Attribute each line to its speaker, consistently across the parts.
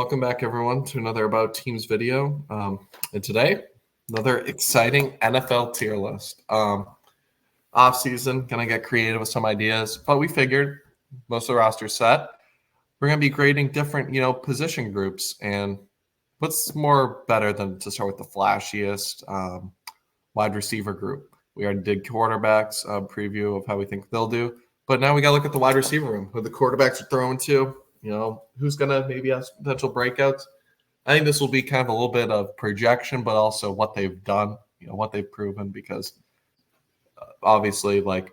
Speaker 1: welcome back everyone to another About Teams video. And today, another exciting NFL tier list. Off season, gonna get creative with some ideas, but we figured most of the roster's set. We're gonna be grading different, position groups, and what's more better than to start with the flashiest wide receiver group. We already did quarterbacks preview of how we think they'll do, but now we gotta look at the wide receiver room, who the quarterbacks are throwing to. Who's going to maybe have potential breakouts. I think this will be kind of a little bit of projection, but also what they've done, what they've proven, because obviously like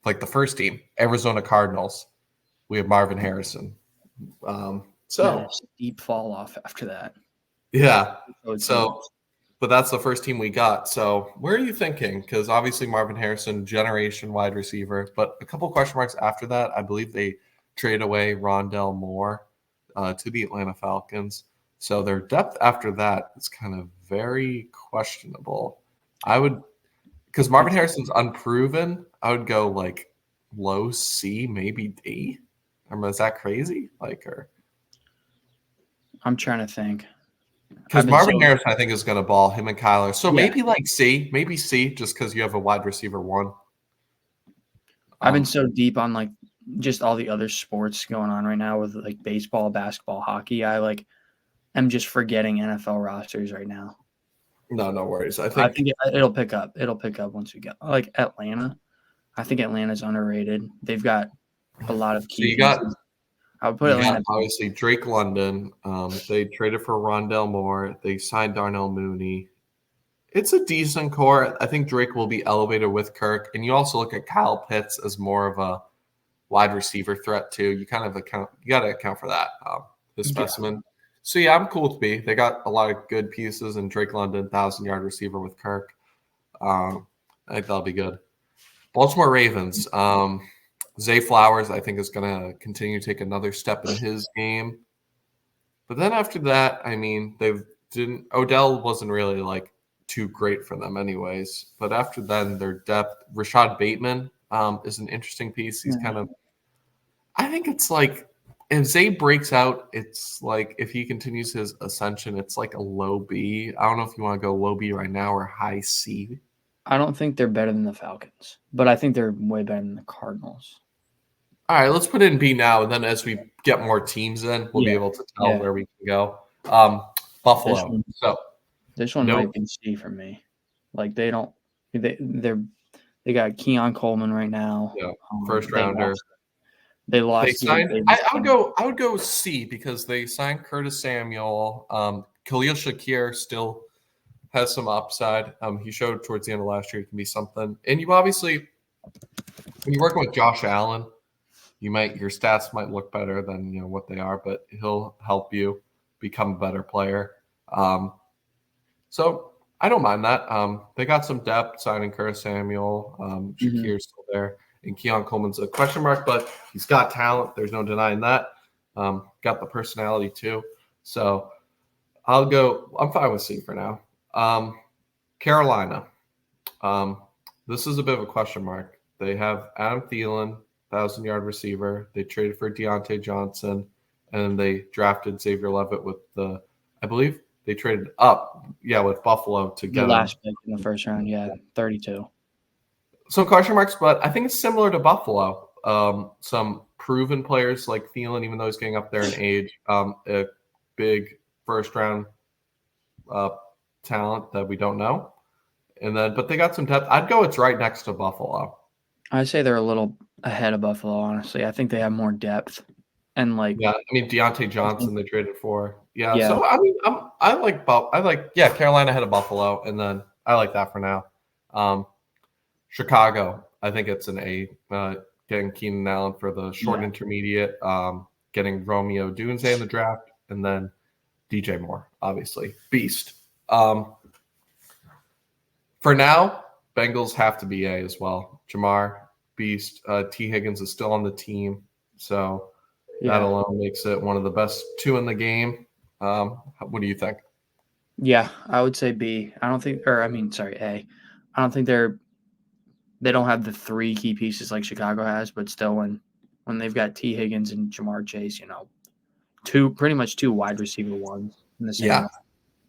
Speaker 1: the first team, Arizona Cardinals, we have Marvin Harrison.
Speaker 2: Deep fall off after that.
Speaker 1: Yeah. But that's the first team we got. So where are you thinking? Because obviously Marvin Harrison, generation wide receiver, but a couple question marks after that. I believe they trade away Rondell Moore to the Atlanta Falcons. So their depth after that is kind of very questionable. Because Marvin Harrison's unproven, I would go like low C, maybe D. Is that crazy?
Speaker 2: I'm trying to think.
Speaker 1: Because Marvin Harrison, I think, is going to ball him and Kyler. So maybe like C, just because you have a wide receiver one.
Speaker 2: I've been so deep on just all the other sports going on right now with baseball, basketball, hockey. I am just forgetting NFL rosters right now.
Speaker 1: No worries. I
Speaker 2: think it'll pick up. It'll pick up once we get Atlanta. I think Atlanta's underrated. They've got a lot of key pieces. I would put Atlanta.
Speaker 1: Obviously, Drake London. They traded for Rondell Moore. They signed Darnell Mooney. It's a decent core. I think Drake will be elevated with Kirk. And you also look at Kyle Pitts as more of a wide receiver threat too. You got to account for that, his specimen. So yeah, I'm cool with B. They got a lot of good pieces, and Drake London, 1,000-yard receiver with Kirk. I think that'll be good. Baltimore Ravens. Zay Flowers, I think, is going to continue to take another step in his game. But then after that, Odell wasn't really too great for them anyways. But after then, their depth, Rashad Bateman is an interesting piece. He's I think it's if Zay breaks out, it's if he continues his ascension, it's a low B. I don't know if you want to go low B right now or high C.
Speaker 2: I don't think they're better than the Falcons, but I think they're way better than the Cardinals.
Speaker 1: All right, let's put it in B now, and then as we get more teams in, we'll be able to tell where we can go. Buffalo.
Speaker 2: This one might be C for me. They got Keon Coleman right now.
Speaker 1: Yeah, first rounder.
Speaker 2: They lost.
Speaker 1: They signed. I would go C because they signed Curtis Samuel. Khalil Shakir still has some upside. He showed towards the end of last year he can be something. And you obviously, when you're working with Josh Allen, your stats might look better than what they are, but he'll help you become a better player. So I don't mind that. They got some depth signing Curtis Samuel. Shakir's still there. And Keon Coleman's a question mark, but he's got talent. There's no denying that. Got the personality too. So I'm fine with C for now. Carolina. This is a bit of a question mark. They have Adam Thielen, 1,000-yard receiver. They traded for Deontay Johnson, and they drafted Xavier Levitt I believe they traded up, with Buffalo to get
Speaker 2: the last pick in the first round. 32.
Speaker 1: Some question marks, but I think it's similar to Buffalo. Some proven players like Thielen, even though he's getting up there in age, a big first-round talent that we don't know. But they got some depth. I'd go it's right next to Buffalo.
Speaker 2: I'd say they're a little ahead of Buffalo, honestly. I think they have more depth. And
Speaker 1: Deontay Johnson they traded for. Yeah. So I like Carolina ahead of Buffalo, and then I like that for now. Chicago, I think it's an A. Getting Keenan Allen for the short intermediate, getting Romeo Doomsday in the draft, and then DJ Moore, obviously. Beast. For now, Bengals have to be A as well. Jamar, Beast. T. Higgins is still on the team, so that alone makes it one of the best two in the game. What do you think?
Speaker 2: Yeah, I would say B. A. I don't think they don't have the three key pieces like Chicago has, but still when they've got T. Higgins and Jamar Chase, pretty much two wide receiver ones in the same.
Speaker 1: Yeah.
Speaker 2: Line.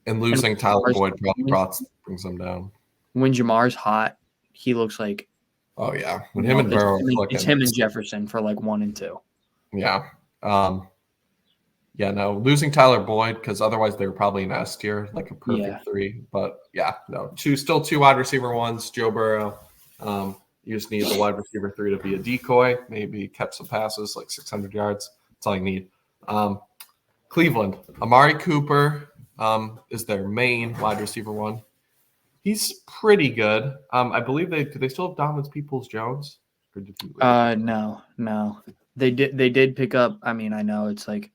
Speaker 1: And losing Tyler Boyd
Speaker 2: when,
Speaker 1: brings them down.
Speaker 2: When Jamar's hot, he looks like.
Speaker 1: Oh yeah, when him and Burrow,
Speaker 2: it's him and Jefferson for like 1 and 2.
Speaker 1: Yeah. Yeah, no, losing Tyler Boyd because otherwise they were probably an S tier, like a perfect 3. But yeah, no, still two wide receiver ones. Joe Burrow. You just need the wide receiver 3 to be a decoy, maybe catch some passes like 600 yards. That's all you need. Cleveland, Amari Cooper is their main wide receiver 1. He's pretty good. I believe do they still have Donovan Peoples-Jones? Or did he leave?
Speaker 2: No. They did pick up. I mean, I know it's like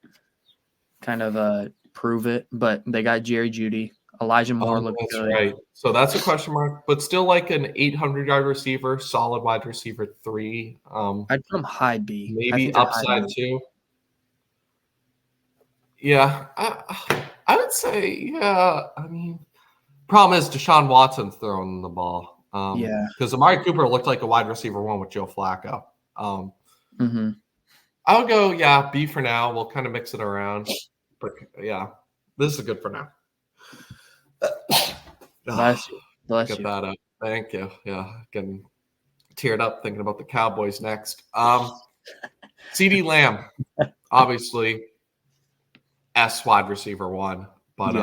Speaker 2: kind of prove it, but they got Jerry Jeudy. Elijah Moore looked
Speaker 1: that's
Speaker 2: good.
Speaker 1: right. So that's a question mark, but still like an 800-yard receiver, solid wide receiver 3.
Speaker 2: I'd put him high B.
Speaker 1: Maybe upside too. Yeah, I would say, yeah. I mean, problem is Deshaun Watson's throwing the ball. Because Amari Cooper looked like a wide receiver 1 with Joe Flacco. I would go, B for now. We'll kind of mix it around. But yeah, this is good for now.
Speaker 2: Bless you.
Speaker 1: Get that up. Thank you. Yeah, getting teared up thinking about the Cowboys next. CeeDee Lamb, obviously, S wide receiver 1. But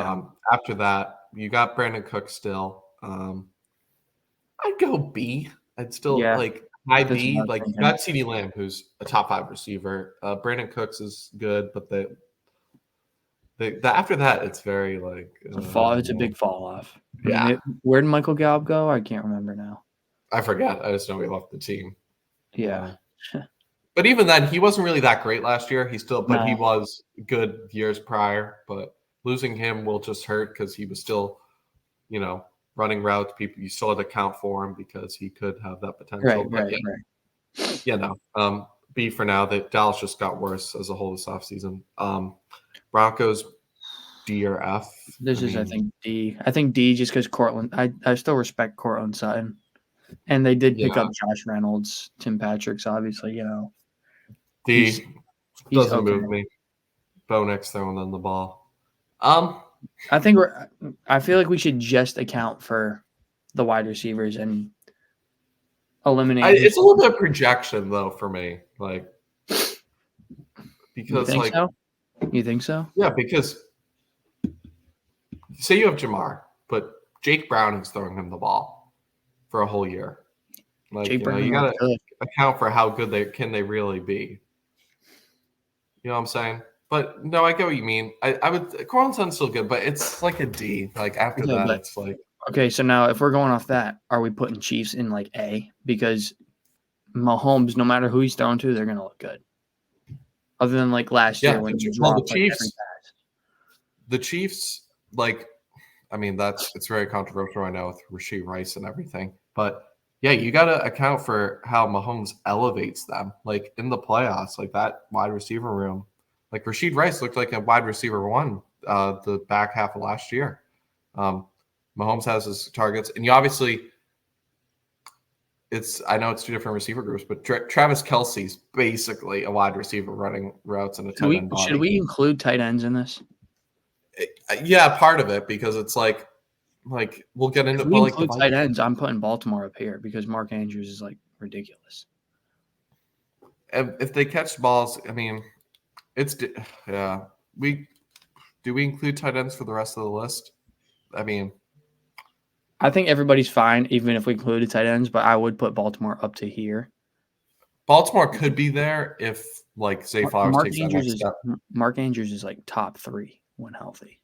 Speaker 1: after that, you got Brandon Cooks still. I'd go B. I'd still like high B. Like you got CeeDee Lamb, who's a top 5 receiver. Brandon Cooks is good, but the after that, it's very like
Speaker 2: it's a big fall off.
Speaker 1: Yeah.
Speaker 2: I mean, where did Michael Gallup go? I can't remember now.
Speaker 1: I forget. I just know he left the team.
Speaker 2: Yeah.
Speaker 1: But even then, he wasn't really that great last year. He was good years prior. But losing him will just hurt because he was still, running routes. People, you still had to count for him because he could have that potential.
Speaker 2: Right.
Speaker 1: Yeah, no. B for now. That Dallas just got worse as a whole this offseason. Broncos, D or F.
Speaker 2: I think D. I think D just because Cortland. I still respect Cortland Sutton, and they did pick up Josh Reynolds, Tim Patrick's. Obviously,
Speaker 1: D doesn't move me. Bo Nix throwing on the ball.
Speaker 2: I feel like we should just account for the wide receivers and eliminate.
Speaker 1: It's a little bit of projection though for me, like because
Speaker 2: You think so?
Speaker 1: Yeah, because say you have Jamar, but Jake Browning's throwing him the ball for a whole year. Like you got to account for how good they really be. You know what I'm saying? But no, I get what you mean. I would Cortland Sutton's still good, but it's like a D. Like after that, it's like
Speaker 2: okay. So now, if we're going off that, are we putting Chiefs in like A? Because Mahomes, no matter who he's throwing to, they're gonna look good. Other than like last year when
Speaker 1: the Chiefs, like, I mean, it's very controversial right now with Rashee Rice and everything. But yeah, you got to account for how Mahomes elevates them, like in the playoffs, like that wide receiver room. Like Rashee Rice looked like a wide receiver 1 the back half of last year. Mahomes has his targets, and you obviously. I know it's 2 different receiver groups, but Travis Kelce's basically a wide receiver running routes in a tight end body.
Speaker 2: Should we include tight ends in this?
Speaker 1: Yeah, part of it because it's like we'll get into.
Speaker 2: If we include tight ends, I'm putting Baltimore up here because Mark Andrews is like ridiculous.
Speaker 1: If they catch balls, I mean, do we include tight ends for the rest of the list? I mean.
Speaker 2: I think everybody's fine, even if we included tight ends, but I would put Baltimore up to here.
Speaker 1: Baltimore could be there if, like, Zay Flowers takes that next step.
Speaker 2: Mark Andrews is like top 3 when healthy.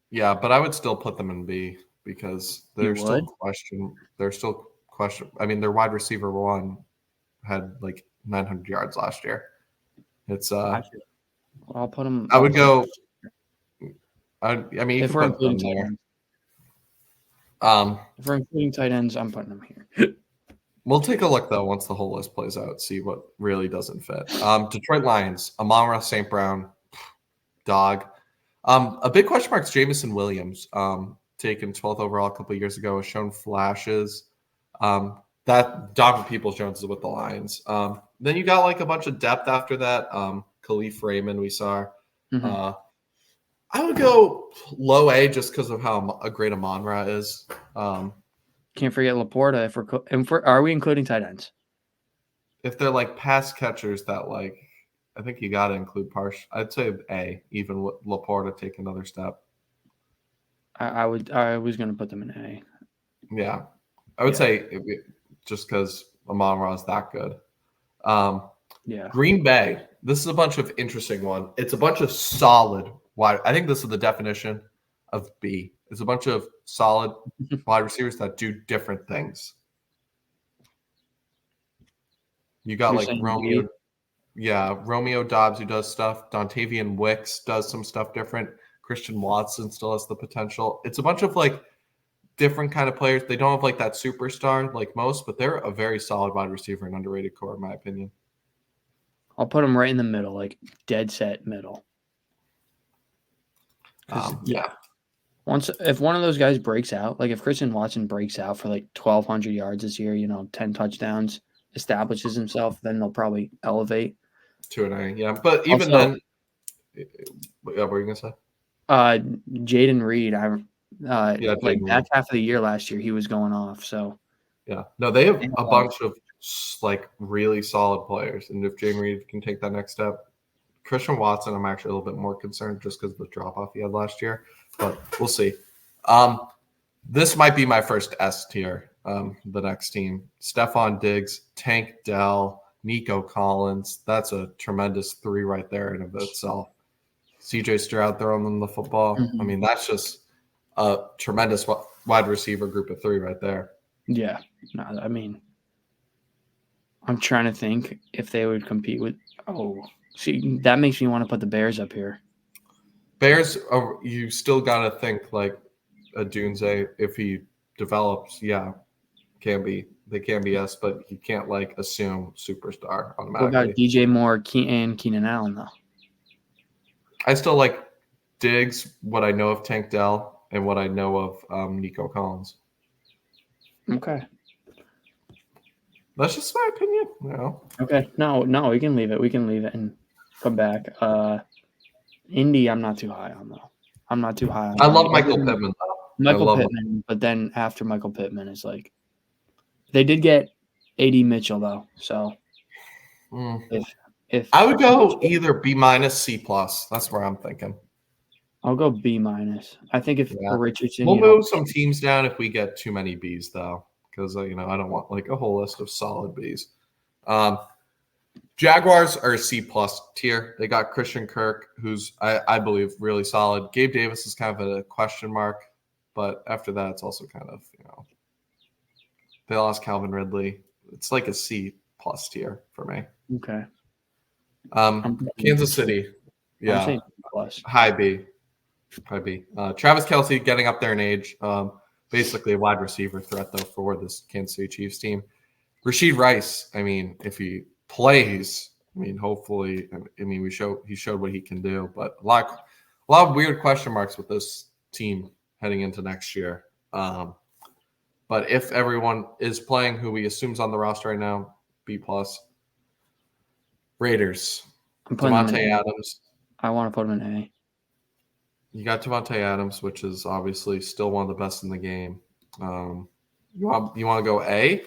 Speaker 1: Yeah, but I would still put them in B because there's still question. I mean, their wide receiver 1 had like 900 yards last year. It's
Speaker 2: I'll put them.
Speaker 1: I would go. I mean,
Speaker 2: if we're including tight ends. If we're including tight ends, I'm putting them here.
Speaker 1: We'll take a look, though, once the whole list plays out, see what really doesn't fit. Detroit Lions, Amon-Ra St. Brown, dog. A big question mark is Jameson Williams, taken 12th overall a couple of years ago, has shown flashes. That Donovan Peoples-Jones is with the Lions. Then you got like a bunch of depth after that. Khalif Raymond we saw.
Speaker 2: Mhm.
Speaker 1: I would go low A just because of how a great Amon-Ra is.
Speaker 2: Can't forget Laporta. Are we including tight ends?
Speaker 1: If they're like pass catchers that like, I think you got to include Parsh. I'd say A, even with Laporta take another step.
Speaker 2: I was going to put them in A.
Speaker 1: Yeah, I would say just because Amon-Ra is that good.
Speaker 2: Yeah.
Speaker 1: Green Bay. This is a bunch of interesting one. It's a bunch of solid wide. I think this is the definition of B. It's a bunch of solid wide receivers that do different things. You got
Speaker 2: You're
Speaker 1: like
Speaker 2: saying
Speaker 1: Romeo,
Speaker 2: B?
Speaker 1: Romeo Dobbs who does stuff. Dontavian Wicks does some stuff different. Christian Watson still has the potential. It's a bunch of like different kind of players. They don't have like that superstar like most, but they're a very solid wide receiver and underrated core in my opinion.
Speaker 2: I'll put them right in the middle, like dead set middle.
Speaker 1: Yeah.
Speaker 2: If one of those guys breaks out, like if Christian Watson breaks out for like 1,200 yards this year, 10 touchdowns, establishes himself, then they'll probably elevate.
Speaker 1: 2-9, yeah. But even
Speaker 2: Also,
Speaker 1: then, what were you gonna say?
Speaker 2: Jaden Reed,
Speaker 1: Yeah,
Speaker 2: like
Speaker 1: Jaden
Speaker 2: back
Speaker 1: Reed.
Speaker 2: half of the year last year, he was going off. So
Speaker 1: Yeah, no, they have a bunch of like really solid players, and if Jaden Reed can take that next step, Christian Watson, I'm actually a little bit more concerned just because of the drop off he had last year, but we'll see. This might be my first S tier. The next team: Stephon Diggs, Tank Dell, Nico Collins. That's a tremendous three right there in of itself. CJ Stroud throwing them the football. I mean, that's just a tremendous wide receiver group of three right there.
Speaker 2: yeah, no, I mean, I'm trying to think if they would compete with. Oh, see, that makes me want to put the Bears up here.
Speaker 1: Bears, you still got to think like a Dunze if he develops. Yeah, they can be S, but you can't like assume superstar
Speaker 2: What
Speaker 1: automatically.
Speaker 2: about DJ Moore and Keenan Allen though?
Speaker 1: I still like Diggs, what I know of Tank Dell, and what I know of Nico Collins.
Speaker 2: Okay.
Speaker 1: That's just my opinion.
Speaker 2: Okay. No, we can leave it. We can leave it and come back. Indy, I'm not too high on though. I'm not too high on
Speaker 1: I
Speaker 2: Indy.
Speaker 1: love Michael Pittman though.
Speaker 2: Michael Pittman, but then after Michael Pittman is like they did get AD Mitchell though. So if
Speaker 1: I would go either B minus C plus. That's where I'm thinking.
Speaker 2: I'll go B minus. I think if Richardson,
Speaker 1: we'll move some teams down if we get too many Bs though, because I don't want like a whole list of solid Bs. Jaguars are a C plus tier. They got Christian Kirk, who's I believe really solid. Gabe Davis is kind of a question mark, but after that, it's also kind of they lost Calvin Ridley. It's like a C plus tier for me.
Speaker 2: Okay.
Speaker 1: Kansas City, yeah, high B. Travis Kelce getting up there in age. Basically a wide receiver threat though for this Kansas City Chiefs team. Rashid Rice, I mean, if he plays, I mean, hopefully, he showed what he can do, but a lot of weird question marks with this team heading into next year. But if everyone is playing who we assume is on the roster right now, B plus. Raiders, Davante Adams.
Speaker 2: I want to put him in A.
Speaker 1: You got Davante Adams, which is obviously still one of the best in the game. You want to go A?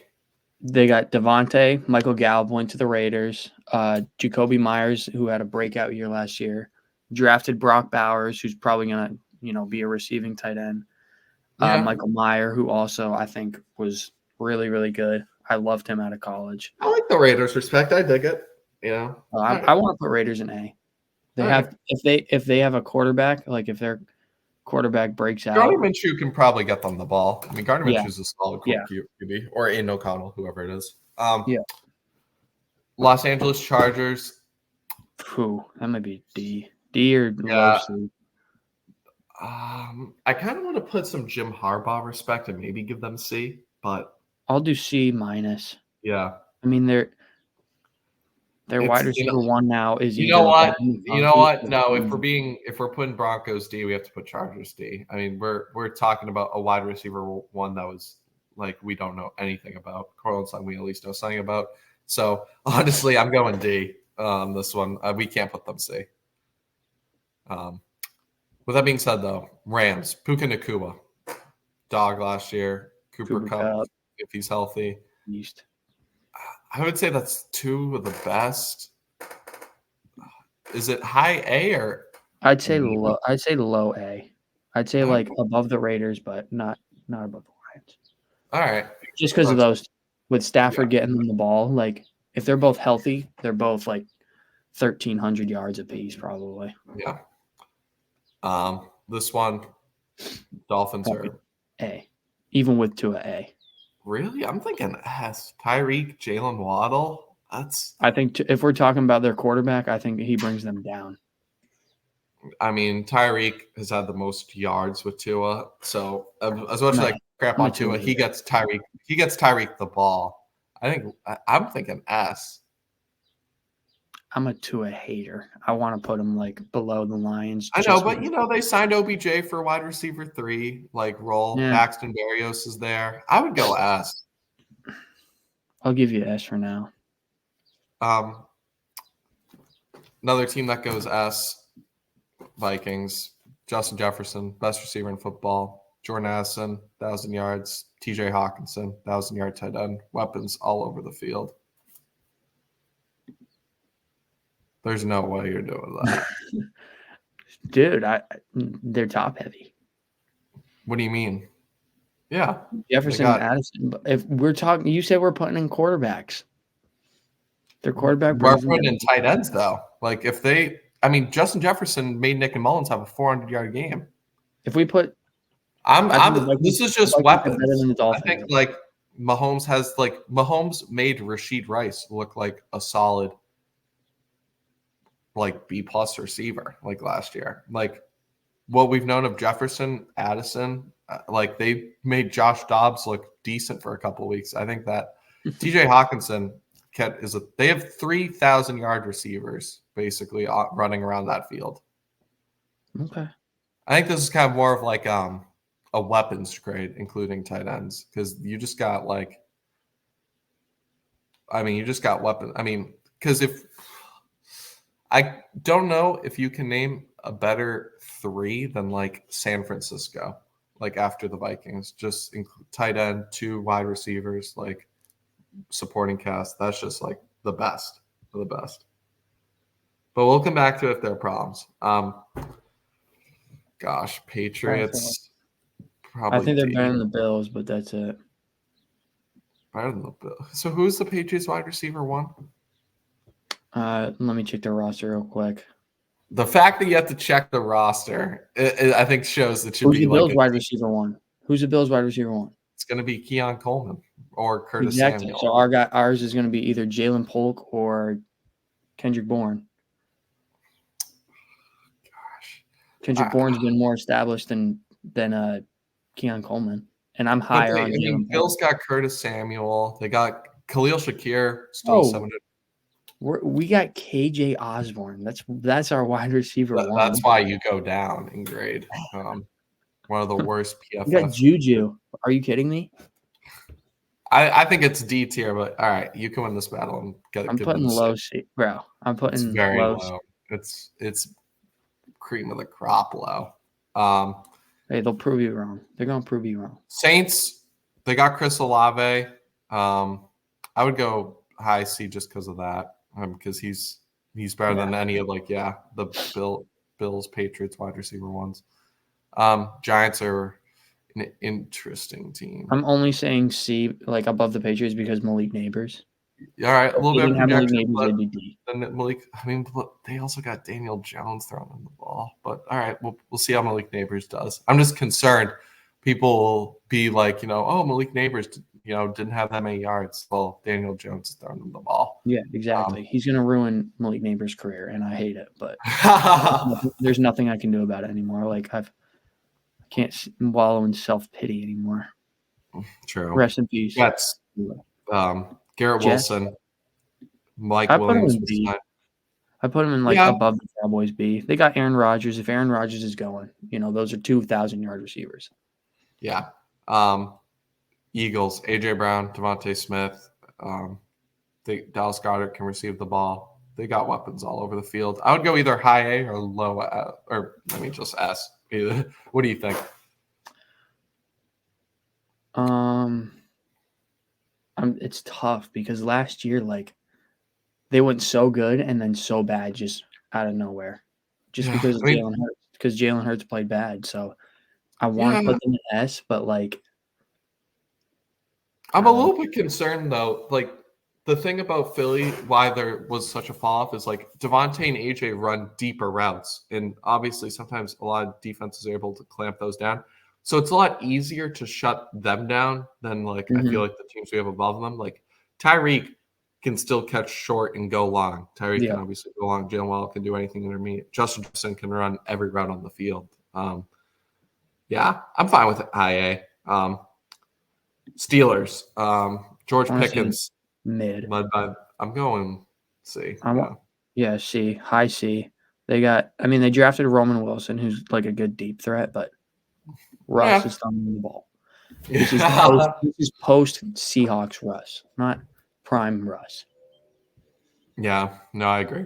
Speaker 2: They got Davante, Michael Gallup went to the Raiders. Jacoby Myers, who had a breakout year last year, drafted Brock Bowers, who's probably gonna be a receiving tight end. Michael Mayer, who also I think was really, really good. I loved him out of college.
Speaker 1: I like the Raiders. Respect, I dig it.
Speaker 2: I want to put Raiders in A. If they have a quarterback, like if their quarterback breaks out,
Speaker 1: Gardner Minshew can probably get them the ball. I mean, Gardner Minshew is a solid QB, or Aiden O'Connell, whoever it is. Los Angeles Chargers.
Speaker 2: That might be D or low C.
Speaker 1: I kind of want to put some Jim Harbaugh respect and maybe give them C, but
Speaker 2: I'll do C minus.
Speaker 1: Yeah,
Speaker 2: I mean their wide receiver one now is
Speaker 1: you know what? No, if we're putting Broncos D, we have to put Chargers D. I mean, we're talking about a wide receiver one that was like we don't know anything about. Cortland Sutton, we at least know something about. So honestly, I'm going D. This one we can't put them C. With that being said, though, Rams, Puka Nakua, dog last year. Cooper Kupp, if he's healthy.
Speaker 2: East.
Speaker 1: I would say that's two of the best. Is it high A or?
Speaker 2: I'd say low. I'd say low A. I'd say
Speaker 1: Okay.
Speaker 2: like above the Raiders, but not above the Lions.
Speaker 1: All right.
Speaker 2: Just because of those, with Stafford getting them the ball, like if they're both healthy, they're both like 1,300 yards apiece, probably.
Speaker 1: Yeah. This one, Dolphins are
Speaker 2: A, even with Tua A.
Speaker 1: Really? I'm thinking S. Tyreek, Jalen Waddle.
Speaker 2: I think if we're talking about their quarterback, I think he brings them down.
Speaker 1: I mean, Tyreek has had the most yards with Tua. So as much as I crap on Tua, he gets Tyreek. He gets Tyreek the ball. I'm thinking S.
Speaker 2: I'm a Tua hater. I want to put him like below the Lions.
Speaker 1: I know, but they signed OBJ for wide receiver 3, like role. Yeah. Paxton Berrios is there. I would go S.
Speaker 2: I'll give you S for now.
Speaker 1: Another team that goes S, Vikings. Justin Jefferson, best receiver in football. Jordan Addison, 1,000 yards. TJ Hawkinson, 1,000-yard tight end. Weapons all over the field. There's no way you're doing that.
Speaker 2: Dude, they're top heavy.
Speaker 1: What do you mean? Yeah.
Speaker 2: Jefferson and Addison. But if we're talking, you said we're putting in quarterbacks. Their quarterback.
Speaker 1: We're putting in tight ends, though. Like Justin Jefferson made Nick Mullins have a 400-yard game.
Speaker 2: If we put.
Speaker 1: This is just weapons. I think like Mahomes made Rashid Rice look like a solid like B+ receiver like last year. Like what we've known of Jefferson, Addison, like they made Josh Dobbs look decent for a couple of weeks. I think that TJ Hawkinson they have 3,000-yard receivers basically running around that field.
Speaker 2: Okay.
Speaker 1: I think this is kind of more of like a weapons grade, including tight ends, because you just got weapons. Because if I don't know if you can name a better 3 than like San Francisco, like after the Vikings, just tight end, 2 wide receivers, like supporting cast. That's just like the best of the best. But we'll come back to it if there are problems. Patriots. Probably.
Speaker 2: I think they're better than the Bills, but that's it.
Speaker 1: Better than the Bills. So who's the Patriots wide receiver 1?
Speaker 2: Let me check their roster real quick.
Speaker 1: The fact that you have to check the roster, I think shows that should be
Speaker 2: the Bills wide receiver 1. Who's the Bills wide receiver 1?
Speaker 1: It's going to be Keon Coleman or Curtis Samuel.
Speaker 2: So ours is going to be either Jalen Polk or Kendrick Bourne. Gosh, Kendrick Bourne's been more established than Keon Coleman, and I'm higher on Jalen.
Speaker 1: Bills got Curtis Samuel. They got Khalil Shakir. Still 700.
Speaker 2: We got KJ Osborne. That's our wide receiver 1.
Speaker 1: That's why you go down in grade. One of the worst PFF.
Speaker 2: You got Juju. Are you kidding me?
Speaker 1: I think it's D tier, but all right, you can win this battle and get it.
Speaker 2: I'm putting low C, bro. I'm putting
Speaker 1: it's very
Speaker 2: low.
Speaker 1: It's cream of the crop low.
Speaker 2: Hey, they'll prove you wrong. They're gonna prove you wrong.
Speaker 1: Saints, they got Chris Olave. I would go high C just because of that. Because he's better than any of the Bills, Patriots wide receiver 1s. Giants are an interesting team.
Speaker 2: I'm only saying C, like above the Patriots, because Malik Neighbors.
Speaker 1: All right, a little bit of projection.
Speaker 2: Malik Neighbors, D.
Speaker 1: Malik, they also got Daniel Jones throwing in the ball. But all right, we'll see how Malik Neighbors does. I'm just concerned people will be like, Malik Neighbors, didn't have that many yards. Well, Daniel Jones is throwing him the ball.
Speaker 2: Yeah, exactly. He's going to ruin Malik Neighbors' career, and I hate it. But there's nothing I can do about it anymore. Like I can't wallow in self-pity anymore.
Speaker 1: True.
Speaker 2: Rest in peace.
Speaker 1: That's Garrett Wilson, Mike Williams.
Speaker 2: I put him in above the Cowboys B. They got Aaron Rodgers. If Aaron Rodgers is going, those are 2,000-yard receivers.
Speaker 1: Yeah. Eagles, A.J. Brown, Devontae Smith. Dallas Goedert can receive the ball. They got weapons all over the field. I would go either high A or low A, or let me just ask. Either. What do you think?
Speaker 2: It's tough because last year, like, they went so good and then so bad just out of nowhere, just
Speaker 1: Yeah,
Speaker 2: because
Speaker 1: I mean,
Speaker 2: Jalen Hurts played bad. So I want
Speaker 1: yeah,
Speaker 2: to put them in S, but like,
Speaker 1: I'm
Speaker 2: I
Speaker 1: a
Speaker 2: don't know.
Speaker 1: little bit concerned though. Like the thing about Philly, why there was such a fall off is like Devontae and AJ run deeper routes, and obviously sometimes a lot of defenses are able to clamp those down. So it's a lot easier to shut them down than like I feel
Speaker 2: Mhm.
Speaker 1: like the teams we have above them. Like Tyreek can still catch short and go long. Tyreek can
Speaker 2: Yeah.
Speaker 1: obviously go long. Jalen Waddle can do anything intermediate. Justin Jefferson can run every route on the field. Yeah, I'm fine with IA. Steelers.
Speaker 2: I
Speaker 1: George
Speaker 2: want to see
Speaker 1: Pickens
Speaker 2: mid.
Speaker 1: led by. I'm going C.
Speaker 2: I want,
Speaker 1: Yeah.
Speaker 2: yeah, C, high C. They drafted Roman Wilson, who's like a good deep threat, but Russ
Speaker 1: Yeah.
Speaker 2: is throwing the ball. This is
Speaker 1: Yeah.
Speaker 2: post Seahawks Russ, not prime Russ.
Speaker 1: Yeah. No, I agree.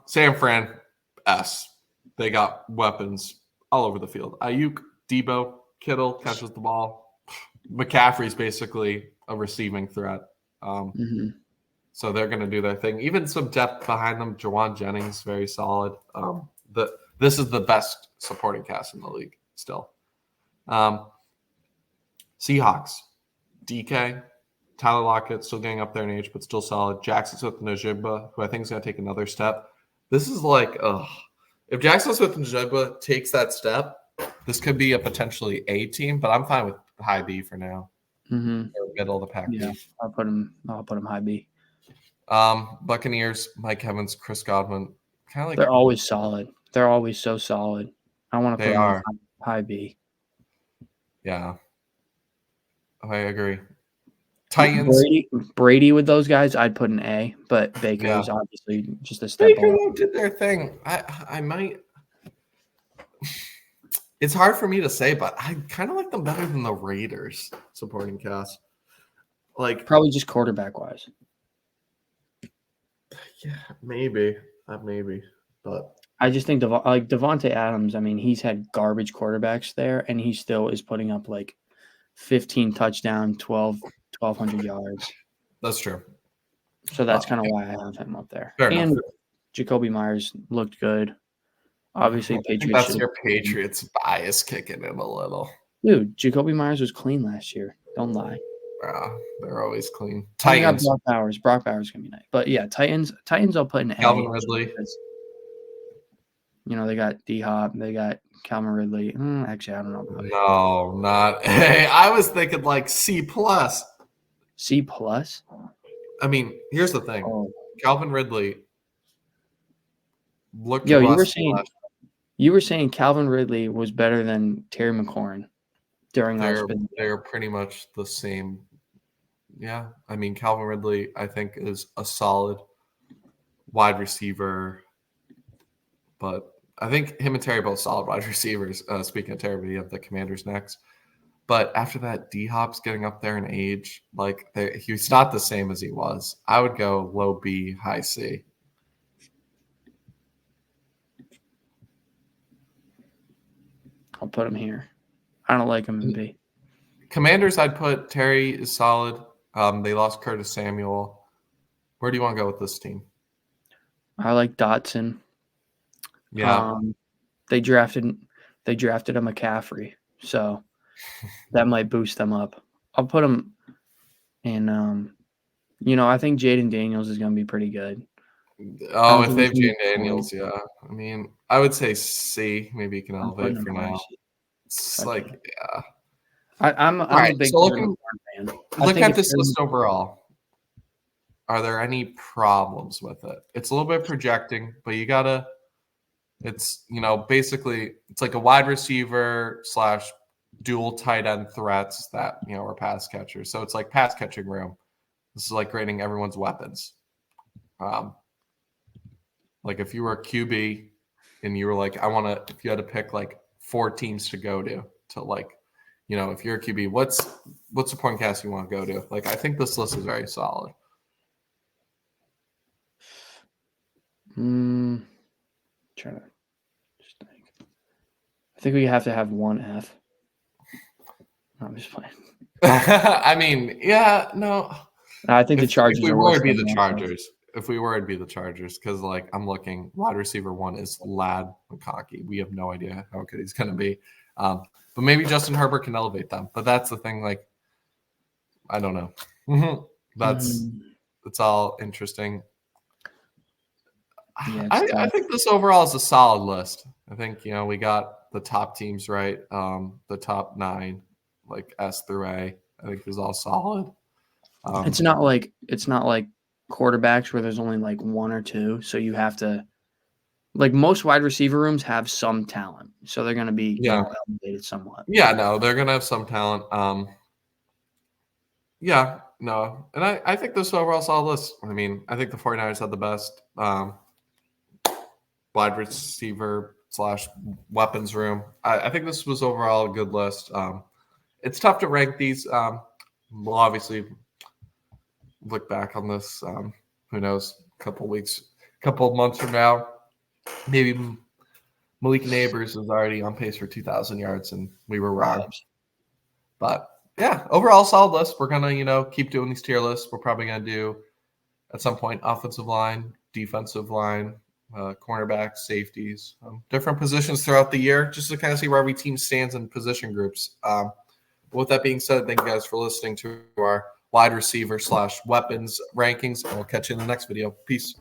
Speaker 1: San Fran S. They got weapons all over the field. Ayuk, Debo, Kittle catches the ball. McCaffrey's basically a receiving threat.
Speaker 2: Hmm.
Speaker 1: So they're going to do their thing. Even some depth behind them. Jawan Jennings, very solid. This is the best supporting cast in the league still. Seahawks, DK, Tyler Lockett, still getting up there in age, but still solid. Jackson Smith Najibba, who I think is going to take another step. This is like, if Jackson Smith Najibba takes that step, this could be a potentially A team, but I'm fine with high B for now,
Speaker 2: Hmm.
Speaker 1: or middle of the pack
Speaker 2: Yeah,
Speaker 1: B.
Speaker 2: I'll put him high B.
Speaker 1: Buccaneers, Mike Evans, Chris Godwin, kind of like
Speaker 2: They're always solid. They're always so solid. I want to put
Speaker 1: they
Speaker 2: them in
Speaker 1: are.
Speaker 2: high B.
Speaker 1: Yeah, I agree. Titans,
Speaker 2: Brady with those guys, I'd put an A, but Baker
Speaker 1: yeah.
Speaker 2: is obviously just a step
Speaker 1: Baker
Speaker 2: below.
Speaker 1: though did their thing. I might. It's hard for me to say, but I kind of like them better than the Raiders supporting cast. Like,
Speaker 2: Probably just quarterback wise.
Speaker 1: yeah, maybe, but
Speaker 2: I just think like Devontae Adams. I mean, he's had garbage quarterbacks there, and he still is putting up like 15 touchdown, 1,200 yards.
Speaker 1: that's true.
Speaker 2: So that's kind of why I have him up there.
Speaker 1: Fair enough.
Speaker 2: And Jacoby Myers looked good. Obviously,
Speaker 1: I think
Speaker 2: Patriots
Speaker 1: that's
Speaker 2: should.
Speaker 1: your Patriots bias kicking in a little.
Speaker 2: Dude, Jacoby Myers was clean last year. Don't lie.
Speaker 1: They're always clean.
Speaker 2: And they got
Speaker 1: Titans,
Speaker 2: Brock Bowers. Brock Bowers is gonna be nice. But yeah, Titans. I'll put an A.
Speaker 1: Calvin Ridley.
Speaker 2: Because, they got D Hop. They got Calvin Ridley. Actually, I don't know about it.
Speaker 1: No, not. Hey, I was thinking like C plus.
Speaker 2: C plus.
Speaker 1: I mean, here's the thing.
Speaker 2: Oh,
Speaker 1: Calvin Ridley looked
Speaker 2: yo,
Speaker 1: rusty.
Speaker 2: you were saying Calvin Ridley was better than Terry McLaurin during our spin.
Speaker 1: They're pretty much the same. Yeah, I mean Calvin Ridley, I think, is a solid wide receiver, but I think him and Terry both solid wide receivers. Speaking of Terry, we have the Commanders next. But after that, D Hop's getting up there in age. Like he's not the same as he was. I would go low B, high C.
Speaker 2: I'll put him here. I don't like him in B.
Speaker 1: Commanders, I'd put Terry is solid. They lost Curtis Samuel. Where do you want to go with this team?
Speaker 2: I like Dotson.
Speaker 1: Yeah.
Speaker 2: They drafted a McCaffrey, so that might boost them up. I'll put them in. I think Jaden Daniels is going to be pretty good.
Speaker 1: Oh, if they have Jane Daniels, yeah. I mean, I would say C. Maybe you can elevate for now. It's like, yeah.
Speaker 2: I'm a big fan.
Speaker 1: Look at this list overall. Are there any problems with it? It's a little bit projecting, but you gotta. It's basically it's like a wide receiver / dual tight end threats that are pass catchers. So it's like pass catching room. This is like grading everyone's weapons. Like if you were a QB and you were like, if you had to pick like 4 teams to go to like, if you're a QB, what's the point cast you want to go to? Like, I think this list is very solid.
Speaker 2: Trying to just think. I think we have to have one F. No, I'm just playing.
Speaker 1: I mean, yeah, no.
Speaker 2: I think the Chargers
Speaker 1: If we
Speaker 2: are
Speaker 1: were,
Speaker 2: worse
Speaker 1: it'd be
Speaker 2: than
Speaker 1: the
Speaker 2: the Broncos.
Speaker 1: Chargers. If we were, it'd be the Chargers because, like, I'm looking. Wide receiver 1 is Lad McConkey. We have no idea how good he's going to be. But maybe Justin Herbert can elevate them. But that's the thing. Like, I don't know. It's all interesting.
Speaker 2: Yeah,
Speaker 1: I
Speaker 2: tough.
Speaker 1: think this overall is a solid list. I think we got the top teams right. The top 9, like S through A, I think is all solid.
Speaker 2: It's not like quarterbacks where there's only like 1 or 2, so you have to, like, most wide receiver rooms have some talent, so they're going to be elevated somewhat.
Speaker 1: Yeah, no, they're gonna have some talent. Yeah, no, and I think this overall solid list. I mean, I think the 49ers had the best wide receiver / weapons room. I think this was overall a good list. It's tough to rank these. We'll obviously look back on this. Who knows? A couple of months from now, maybe Malik Neighbors is already on pace for 2,000 yards, and we were wrong. But yeah, overall solid list. We're gonna keep doing these tier lists. We're probably gonna do at some point offensive line, defensive line, cornerbacks, safeties, different positions throughout the year, just to kind of see where every team stands in position groups. But with that being said, thank you guys for listening to our wide receiver / weapons rankings, and we'll catch you in the next video. Peace.